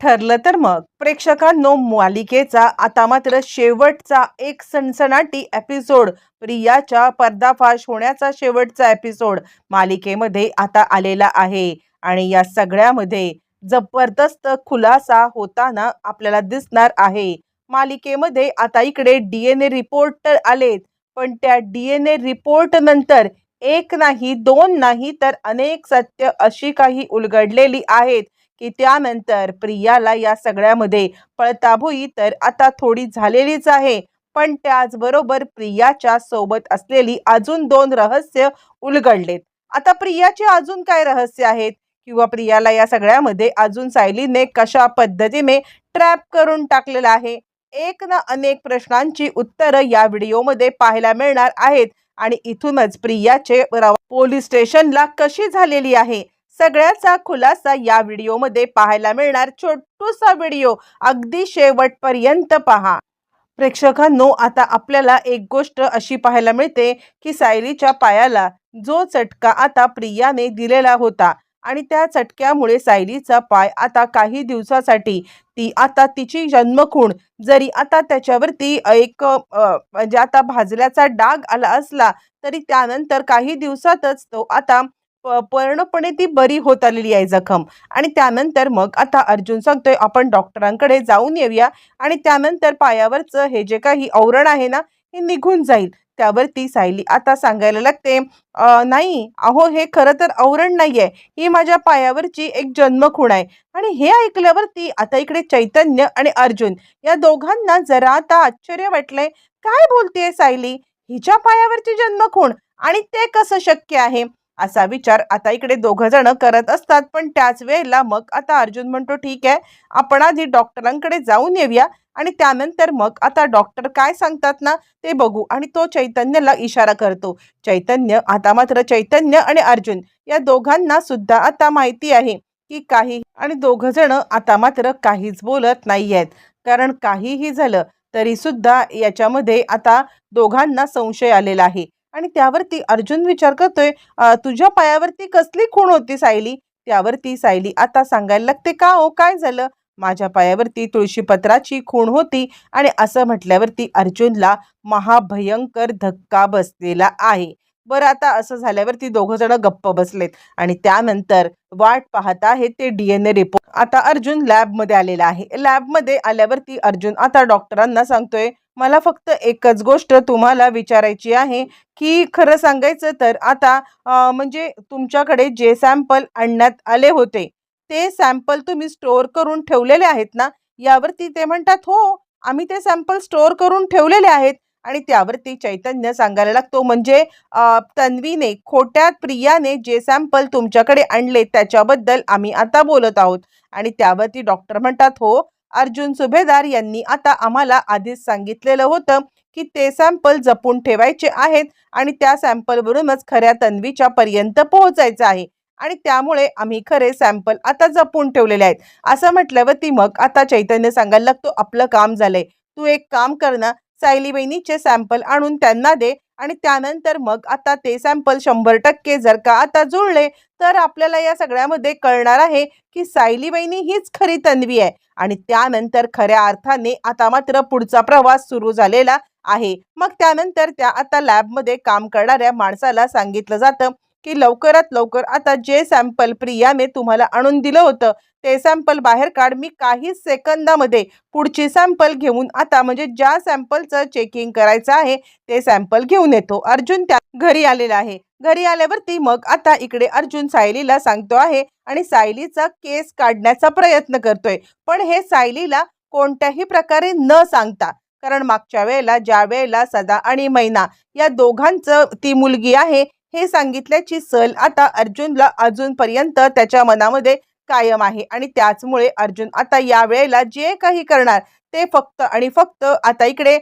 ठरलं तर मग प्रेक्षकांनो, मालिकेचा आता मात्र शेवटचा एक सनसनाटी एपिसोड, प्रियाच्या पर्दाफाश होण्याचा शेवटचा एपिसोड मालिकेमध्ये आता आलेला आहे. आणि या सगळ्यामध्ये जबरदस्त खुलासा होताना आपल्याला दिसणार आहे. मालिकेमध्ये आता इकडे डीएनए रिपोर्ट तर आलेत, पण त्या डीएनए रिपोर्ट नंतर एक नाही, दोन नाही, तर अनेक सत्य अशी काही उलगडलेली आहेत की त्यानंतर प्रियाला या सगळ्यामध्ये पळताभुई तर आता थोडी झालेलीच आहे. पण त्याचबरोबर प्रियाच्या सोबत असलेली अजून दोन रहस्य उलगडलेत. आता प्रियाचे अजून काय रहस्य आहेत किंवा प्रियाला या सगळ्यामध्ये अजून सायलीने कशा पद्धतीने ट्रॅप करून टाकलेलं आहे, एक ना अनेक प्रश्नांची उत्तरं या व्हिडिओमध्ये पाहायला मिळणार आहेत. आणि इथूनच प्रियाचे पोलीस स्टेशनला कशी झालेली आहे, सगळ्याचा खुलासा या व्हिडिओमध्ये पाहायला मिळणार. छोटूसा व्हिडिओ अगदी शेवटपर्यंत पहा. प्रेक्षकांनो, आता आपल्याला एक गोष्ट अशी पाहायला मिळते की सायलीच्या पायाला जो चटका आता प्रियाने दिलेला होता आणि त्या चटक्यामुळे सायलीचा पाय आता काही दिवसासाठी, ती आता तिची जन्मखूण जरी आता त्याच्यावरती एक म्हणजे आता भाजल्याचा डाग आला असला, तरी त्यानंतर काही दिवसातच तो आता पूर्णपणे ती बरी होत आलेली आहे जखम. आणि त्यानंतर मग आता अर्जुन सांगतोय आपण डॉक्टरांकडे जाऊन येऊया आणि त्यानंतर पायावरचं हे जे काही आवरण आहे ना, हे निघून जाईल. त्यावरती सायली आता सांगायला लागते, नाही अहो, हे खरं तर आवरण नाहीये, ही माझ्या पायावरची एक जन्मखूण आहे. आणि हे ऐकल्यावरती आता इकडे चैतन्य आणि अर्जुन या दोघांना जरा आता आश्चर्य वाटलंय. काय बोलतेय सायली, हिच्या पायावरची जन्मखूण आणि ते कसं शक्य आहे, असा विचार आता इकडे दोघं जण करत असतात. पण त्याच वेळेला मग आता अर्जुन म्हणतो, ठीक आहे, आपण आधी डॉक्टरांकडे जाऊन येऊया आणि त्यानंतर मग आता डॉक्टर काय सांगतात ना ते बघू. आणि तो चैतन्यला इशारा करतो. चैतन्य आणि अर्जुन या दोघांना सुद्धा आता माहिती आहे की काही, आणि दोघं जण आता मात्र काहीच बोलत नाही आहेत. कारण काहीही झालं तरी सुद्धा याच्यामध्ये आता दोघांना संशय आलेला आहे. आणि त्यावरती अर्जुन विचार करतोय, तुझ्या पायावरती कसली खूण होती सायली? त्यावरती सायली आता सांगायला लागते, का हो, काय झालं? माझ्या पायावरती तुळशीपत्राची खूण होती. आणि असं म्हटल्यावरती अर्जुनला महाभयंकर धक्का बसलेला आहे. बरं, आता असं झाल्यावरती दोघं जण गप्प बसलेत आणि त्यानंतर वाट पाहत आहेत ते डीएनए रिपोर्ट. आता अर्जुन लॅबमध्ये आलेला आहे. लॅबमध्ये आल्यावरती अर्जुन आता डॉक्टरांना सांगतोय, मला फक्त एकच गोष्ट तुम्हाला विचारायची आहे की खरं सांगायचं तर आता म्हणजे तुमच्याकडे जे सॅम्पल आणण्यात आले होते ते सॅम्पल तुम्ही स्टोअर करून ठेवलेले आहेत ना? यावरती ते म्हणतात, हो, आम्ही ते सॅम्पल स्टोअर करून ठेवलेले आहेत. आणि त्यावरती चैतन्य सांगायला लागतो, म्हणजे तन्वीने, खोट्यात प्रियाने जे सॅम्पल तुमच्याकडे आणले त्याच्याबद्दल आम्ही आता बोलत आहोत. आणि त्यावरती डॉक्टर म्हणतात, हो, अर्जुन सुभेदार यांनी आता आम्हाला आधीच सांगितलेलं होतं की ते सॅम्पल जपून ठेवायचे आहेत आणि त्या सॅम्पलवरूनच खऱ्या तन्वीच्या पर्यंत पोहोचायचं आहे. आणि त्यामुळे आम्ही खरे सॅम्पल आता जपून ठेवलेले आहेत. असं म्हटल्यावरती मग आता चैतन्य सांगायला लागतो, आपलं काम झालंय, तू एक काम कर ना, सायली बहिणीचे सॅम्पल आणून त्यांना दे आणि त्यानंतर मग आता ते सॅम्पल 100% जर का आता जुळले तर आपल्याला या सगळ्यामध्ये कळणार आहे की सायली बहिणी हीच खरी तन्वी आहे. आणि त्यानंतर खऱ्या अर्थाने आता मात्र पुढचा प्रवास सुरू झालेला आहे. मग त्यानंतर त्या आता लॅबमध्ये काम करणाऱ्या माणसाला सांगितलं जातं की लवकरात लवकर आता जे सॅम्पल प्रियाने तुम्हाला आणून दिलं होतं ते सॅम्पल बाहेर काढ. मी काही सेकंदामध्ये पुढची सॅम्पल घेऊन आता, म्हणजे ज्या सॅम्पलचं चेकिंग करायचं आहे ते सॅम्पल घेऊन येतो. अर्जुन त्या घरी आलेला आहे. घरी आल्यावरती मग आता इकडे अर्जुन सायलीला सांगतो आहे आणि सायलीचा केस काढण्याचा प्रयत्न करतोय. पण हे सायलीला कोणत्याही प्रकारे न सांगता, कारण मागच्या वेळेला ज्या वेळेला सदा आणि मैना या दोघांचं ती मुलगी आहे हे सांगितल्याची सल आता अर्जुनला अजूनपर्यंत त्याच्या मनामध्ये कायम आहे. आणि त्याचमुळे अर्जुन आता या वेळेला जे काही करणार ते फक्त आणि फक्त आता इकडे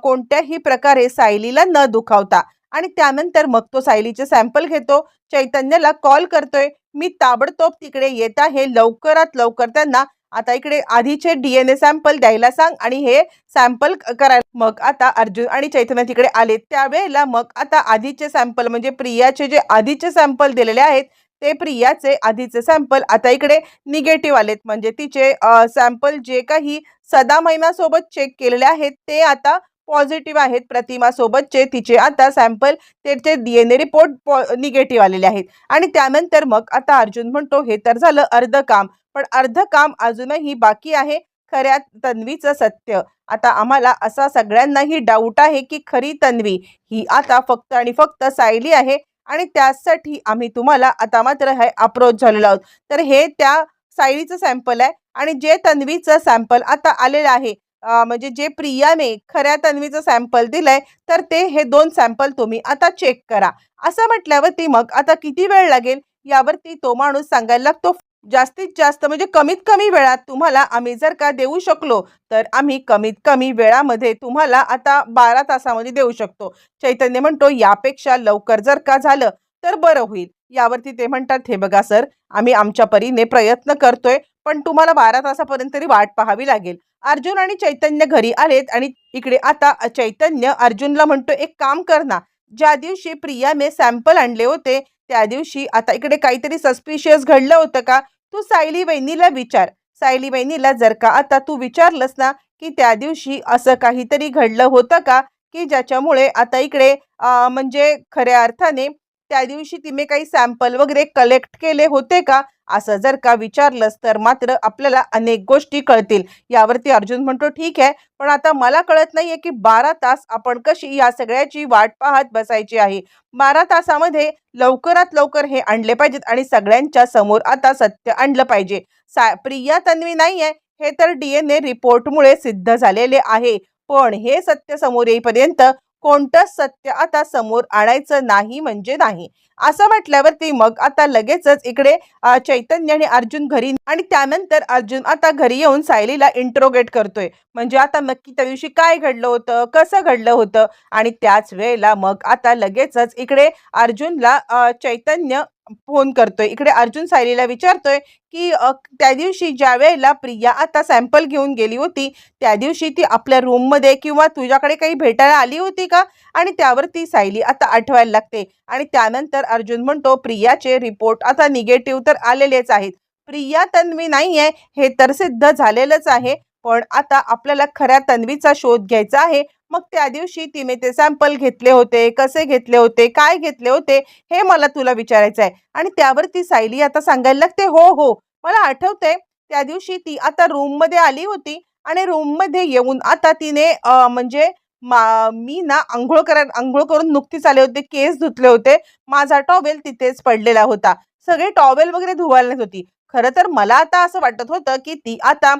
कोणत्याही प्रकारे सायलीला न दुखावता. आणि त्यानंतर मग तो सायलीचे सॅम्पल घेतो, चैतन्यला कॉल करतोय, मी ताबडतोब तिकडे येत आहे, लवकरात लवकर त्यांना आता इकडे आधीचे डीएनए सॅम्पल द्यायला सांग आणि हे सॅम्पल करायला. मग आता अर्जुन आणि चैतन्य तिकडे आले. त्यावेळेला मग आता आधीचे सॅम्पल, म्हणजे प्रियाचे जे आधीचे सॅम्पल दिलेले आहेत ते प्रियाचे आधीचे सॅम्पल आता इकडे निगेटिव्ह आलेत. म्हणजे तिचे सॅम्पल जे काही सदा महिमासोबत चेक केलेले आहेत ते आता पॉझिटिव्ह आहेत. प्रतिमासोबतचे तिचे आता सॅम्पल त्याचे DNA रिपोर्ट निगेटिव्ह आलेले आहेत. आणि त्यानंतर मग आता अर्जुन म्हणतो हे तर झालं अर्ध काम, पण अर्ध काम अजूनही बाकी आहे, खऱ्या तन्वीचं सत्य. आता आम्हाला असा सगळ्यांनाही डाऊट आहे की खरी तन्वी ही आता फक्त आणि फक्त सायली आहे आणि त्यासाठी आम्ही तुम्हाला आता मात्र हे अप्रोच झालेलो आहोत. तर हे त्या सायलीचं सॅम्पल आहे आणि जे तन्वीचं सॅम्पल आता आलेलं आहे, म्हणजे जे प्रियाने खऱ्या तन्वीचं सॅम्पल दिलंय, तर ते हे 2 सॅम्पल तुम्ही आता चेक करा. असं म्हटल्यावरती मग आता किती वेळ लागेल यावरती तो माणूस सांगायला लागतो. जास्तीत जास्त म्हणजे कमीत कमी वेळात तुम्हाला आम्ही जर का देऊ शकलो तर आम्ही कमीत कमी वेळामध्ये तुम्हाला आता 12 तासामध्ये देऊ शकतो. चैतन्य म्हणतो यापेक्षा लवकर जर का झालं तर बरं होईल. यावरती ते म्हणतात हे बघा सर, आम्ही आमच्या परीने प्रयत्न करतोय, पण तुम्हाला 12 तासापर्यंत तरी वाट पाहावी लागेल. अर्जुन आणि चैतन्य घरी आलेत आणि इकडे आता चैतन्य अर्जुनला म्हणतो एक काम कर ना, ज्या दिवशी प्रियाने सॅम्पल आणले होते त्या दिवशी आता इकडे काहीतरी सस्पिशियस घडलं होतं का, तू सायली वहिनीला विचार. सायली वहिनीला जर का आता तू विचारलंस ना की त्या दिवशी असं काहीतरी घडलं होतं का की ज्याच्यामुळे आता इकडे म्हणजे खऱ्या अर्थाने त्या दिवशी तिने काही सॅम्पल वगैरे कलेक्ट केले होते का, असं जर का विचारलंस तर मात्र आपल्याला अनेक गोष्टी कळतील. यावरती अर्जुन म्हणतो ठीक आहे, पण आता मला कळत नाहीये की 12 तास आपण कशी या सगळ्याची वाट पाहत बसायची आहे. 12 तासामध्ये लवकरात लवकर हे आणले पाहिजेत आणि सगळ्यांच्या समोर आता सत्य आणलं पाहिजे. प्रिया तन्वी नाहीये हे तर DNA रिपोर्टमुळे सिद्ध झालेले आहे, पण हे सत्य समोर येईपर्यंत कोणतंच सत्य आता समोर आणायचं नाही म्हणजे नाही. असं म्हटल्यावरती मग आता लगेचच इकडे चैतन्य आणि अर्जुन घरी आणि त्यानंतर अर्जुन आता घरी येऊन सायलीला इंट्रोगेट करतोय. म्हणजे आता नक्की त्या दिवशी काय घडलं होतं, कसं घडलं होतं. आणि त्याच वेळेला मग आता लगेचच इकडे अर्जुनला चैतन्य फोन करतोय. इकडे अर्जुन सायलीला विचारतोय की त्या दिवशी ज्या वेळेला प्रिया आता सॅम्पल घेऊन गेली होती त्या दिवशी ती आपल्या रूममध्ये किंवा तुझ्याकडे काही भेटायला आली होती का. आणि त्यावरती सायली आता आठवायला लागते आणि त्यानंतर अर्जुन म्हणतो प्रियाचे रिपोर्ट आता निगेटिव्ह तर आलेलेच आहेत, प्रिया तन्वी नाहीये हे तर सिद्ध झालेलंच आहे, पण आता आपल्याला खऱ्या तन्वीचा शोध घ्यायचा आहे. मग त्या दिवशी तिने ते सॅम्पल घेतले होते, कसे घेतले होते, काय घेतले होते हे मला तुला विचारायचं आहे. आणि त्यावरती सायली आता सांगायला लागते हो हो मला आठवतंय, त्या दिवशी ती आता रूममध्ये आली होती आणि रूममध्ये येऊन आता तिने म्हणजे मी ना आंघोळ करून नुकतीच आले होते, केस धुतले होते, माझा टॉवेल तिथेच पडलेला होता, सगळे टॉवेल वगैरे धुवायला होती. खरं तर मला आता असं वाटत होतं की ती आता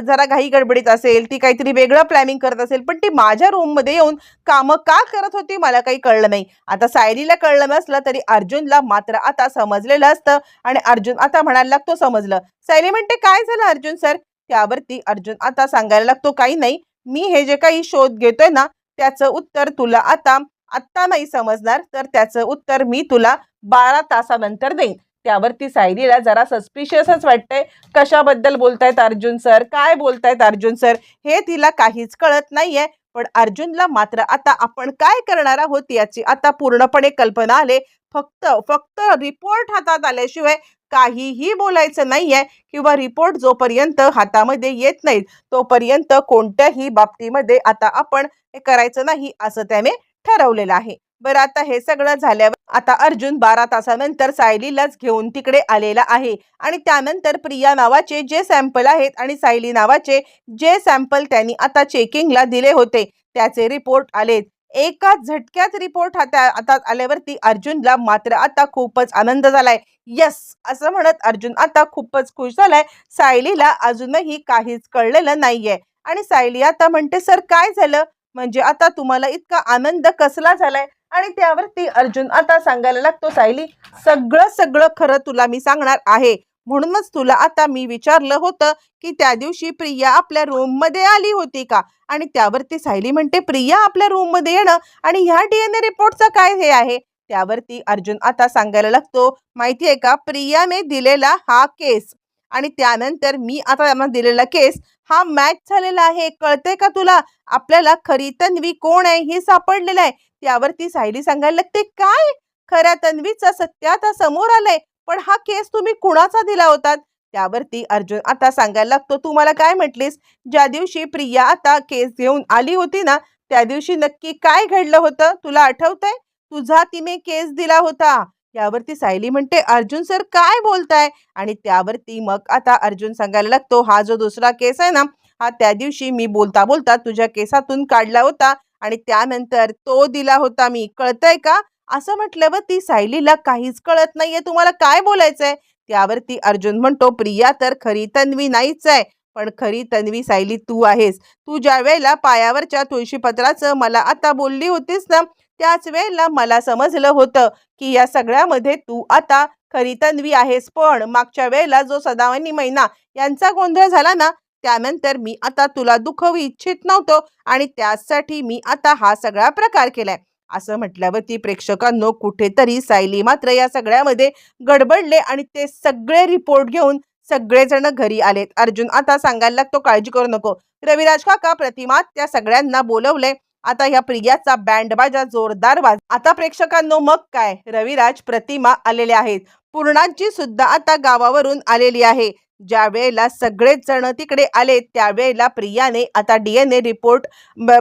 जरा घाई गडबडीत असेल, ती काहीतरी वेगळं प्लॅनिंग करत असेल, पण ती माझ्या रूममध्ये येऊन कामं का करत होती मला काही कळलं नाही. आता सायलीला कळलं नसलं तरी अर्जुनला मात्र आता समजलेलं असतं आणि अर्जुन आता म्हणायला लागतो समजलं. सायली म्हणते काय झालं अर्जुन सर. त्यावरती अर्जुन आता सांगायला लागतो काही नाही, मी हे जे काही शोध घेतोय ना त्याचं उत्तर तुला आता आत्ता नाही समजणार, तर त्याचं उत्तर मी तुला 12 तासानंतर देईन. त्यावरती सायलीला जरा सस्पिशियसच वाटतंय, कशाबद्दल बोलतायत अर्जुन सर, काय बोलतायत अर्जुन सर हे तिला काहीच कळत नाहीये. पण अर्जुनला मात्र आता आपण काय करणार आहोत याची आता पूर्णपणे कल्पना आले. फक्त फक्त रिपोर्ट हातात आल्याशिवाय काहीही बोलायचं नाहीये किंवा रिपोर्ट जोपर्यंत हातामध्ये येत नाहीत तोपर्यंत कोणत्याही बाबतीमध्ये आता आपण हे करायचं नाही असं त्याने ठरवलेलं आहे. बरं आता हे सगळं झाल्यावर आता अर्जुन 12 तासानंतर सायलीलाच घेऊन तिकडे आलेला आहे आणि त्यानंतर प्रिया नावाचे जे सॅम्पल आहेत आणि सायली नावाचे जे सॅम्पल त्यांनी आता चेकिंगला दिले होते त्याचे रिपोर्ट आलेत. एका झटक्यात रिपोर्ट हातात आल्यावरती अर्जुनला मात्र आता खूपच आनंद झालाय. यस असं म्हणत अर्जुन आता खूपच खुश झालाय. सायलीला अजूनही काहीच कळलेलं नाहीये आणि सायली आता म्हणते सर काय झालं, म्हणजे आता तुम्हाला इतका आनंद कसला झालाय. आणि त्यावरती अर्जुन आता सांगायला लागतो सायली सगळं सगळं खरं तुला मी सांगणार आहे, म्हणूनच तुला आता मी विचारलं होतं की त्या दिवशी प्रिया आपल्या रूम मध्ये आली होती का. आणि त्यावरती सायली म्हणते प्रिया आपल्या रूम मध्ये येणं आणि ह्या DNA रिपोर्टचा काय हे आहे. त्यावरती अर्जुन आता सांगायला लागतो माहितीये का प्रियाने दिलेला हा केस आणि त्यानंतर मी आता त्यांना दिलेला केस हा मॅच झालेला आहे, कळतंय का तुला, आपल्याला खरी तन्वी कोण आहे हे सापडलेलं आहे. त्यावरती सायली सांगायला लागते काय, खऱ्या तन्वीचं सत्य आता समोर आलंय, पण हा केस तुम्ही कुणाचा दिला होतात? त्यावरती अर्जुन आता सांगायला लागतो, तू मला काय म्हटलीस? ज्या दिवशी प्रिया आता केस घेऊन आली होती ना, त्या दिवशी नक्की काय घडलं होतं तुला आठवतंय? तुझा तिने केस दिला होता. यावरती सायली म्हणते, अर्जुन सर काय बोलताय? आणि त्यावरती मग आता अर्जुन सांगायला लागतो, हा जो दुसरा केस आहे ना, हा त्या दिवशी मी बोलता बोलता तुझ्या केसातून काढला होता आणि त्यानंतर तो दिला होता मी, कळतंय का? असं म्हटल्यावर ती सायलीला काहीच कळत नाहीये, तुम्हाला काय बोलायचंय? त्यावरती अर्जुन म्हणतो, प्रिया तर खरी तन्वी नाहीच आहे, पण खरी तन्वी सायली तू आहेस. तू ज्या वेळेला पायावरच्या तुळशीपत्राचं मला आता बोलली होतीस ना, त्याच वेळेला मला समजलं होतं की या सगळ्यामध्ये तू आता खरी तन्वी आहेस. पण मागच्या वेळेला जो सदावानी मैना यांचा गोंधळ झाला ना, त्यानंतर मी आता तुला दुखवू इच्छित नव्हतो आणि त्यासाठी मी आता हा सगळा प्रकार केलाय. असं म्हटल्यावरती प्रेक्षकांनो कुठेतरी सायली मात्र या सगळ्यामध्ये गडबडले आणि ते सगळे रिपोर्ट घेऊन सगळेजण घरी आलेत. अर्जुन आता सांगायला लागतो, काळजी करू नको. रविराज काका, प्रतिमा त्या सगळ्यांना बोलवले. आता ह्या प्रियाचा बँड बाजा जोरदार वाज. आता प्रेक्षकांनो मग काय, रविराज, प्रतिमा आलेले आहेत. पूर्णाची सुद्धा आता गावावरून आलेली आहे. ज्या वेळेला सगळेच जण तिकडे आले त्यावेळेला प्रियाने आता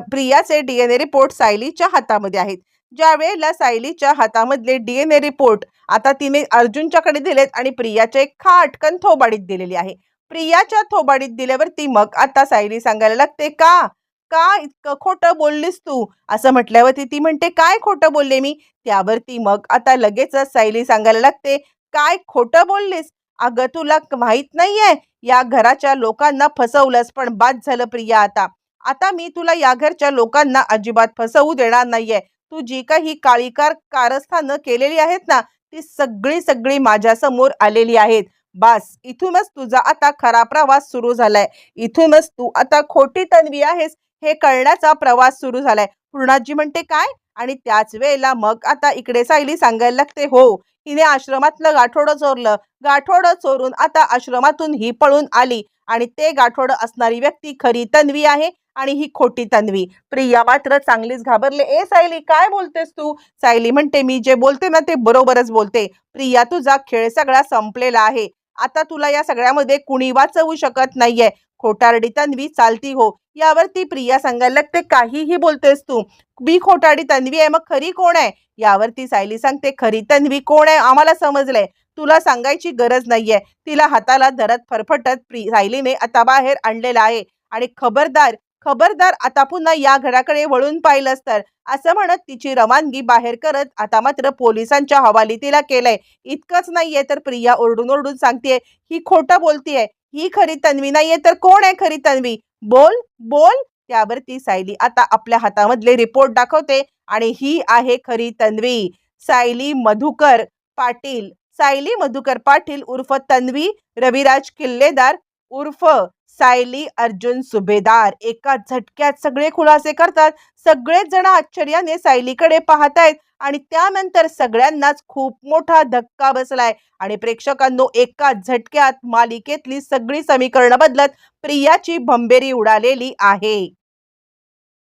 प्रियाचे डीएनए रिपोर्ट सायलीच्या हातामध्ये आहेत. ज्या वेळेला सायलीच्या हातामधले डीएनए रिपोर्ट आता तिने अर्जुनच्याकडे दिलेत आणि प्रियाच्या खाटकन थोबाडीत दिलेली आहे. प्रियाच्या थोबाडीत दिल्यावरती मग आता सायली सांगायला लागते, का का इतकं खोटं बोललीस तू? असं म्हटल्यावरती ती म्हणते, काय खोटं बोलले मी? त्यावरती मग आता लगेचच सायली सांगायला लागते, काय खोटं बोललीस? अगं तुला माहित नाहीये, या घराच्या लोकांना फसवलंस. पण बाद झालं प्रिया, आता आता मी तुला या घरच्या लोकांना अजिबात फसवू देणार नाहीये. तू जी काही कारस्थानं केलेली आहेत ना, ती सगळी सगळी माझ्या समोर आलेली आहेत. बास, इथूनच तुझा आता खरा प्रवास सुरू झालाय. इथूनच तू आता खोटी तन्वी आहेस हे कळण्याचा प्रवास सुरू झालाय. पूर्णाजी म्हणते, काय? आणि त्याच वेळेला मग आता इकडे सायली सांगायला लागते, हो, हिने आश्रमातलं गाठोडं चोरलं. गाठोडं चोरून आता आश्रमातून ही पळून आली आणि ते गाठोडं असणारी व्यक्ती खरी तन्वी आहे आणि ही खोटी तन्वी. प्रिया मात्र चांगलीच घाबरले. ए सायली, काय बोलतेस तू? सायली म्हणते, मी जे बोलते ना ते बरोबरच बोलते. प्रिया, तुझा खेळ सगळा संपलेला आहे. आता तुला या सगळ्यामध्ये कुणी वाचवू शकत नाहीये. खोटारडी तन्वी चालती हो. यावरती प्रिया सांगायला लागते, काहीही बोलतेस तू. मी खोटारडी तन्वी आहे, मग खरी कोण आहे? यावरती सायली सांगते, खरी तन्वी कोण आहे आम्हाला समजलंय, तुला सांगायची गरज नाहीये. तिला हाताला धरत फरफटत सायलीने आता बाहेर आणलेला आहे आणि खबरदार खबरदार आता पुन्हा या घराकडे वळून पाहिलंस तर, असं म्हणत तिची रवानगी बाहेर करत आता मात्र पोलिसांच्या हवाली तिला केलंय. इतकंच नाहीये तर प्रिया ओरडून ओरडून सांगतेय, ही खोटं बोलतीये. ही खरी तन्वी नाहीये तर कोण आहे खरी तन्वी? बोल बोल. त्यावरती सायली आता आपल्या हातामधले रिपोर्ट दाखवते आणि ही आहे खरी तन्वी, सायली मधुकर पाटील. सायली मधुकर पाटील उर्फ तन्वी रविराज किल्लेदार उर्फ सायली अर्जुन सुभेदार. एका झटक्यात सगळे खुलासे करतात. सगळेच जण आश्चर्याने सायलीकडे पाहतायत आणि त्यानंतर सगळ्यांनाच खूप मोठा धक्का बसलाय आणि प्रेक्षकांनो एका झटक्यात मालिकेतली सगळी समीकरणं बदलत प्रियाची भंबेरी उडालेली आहे.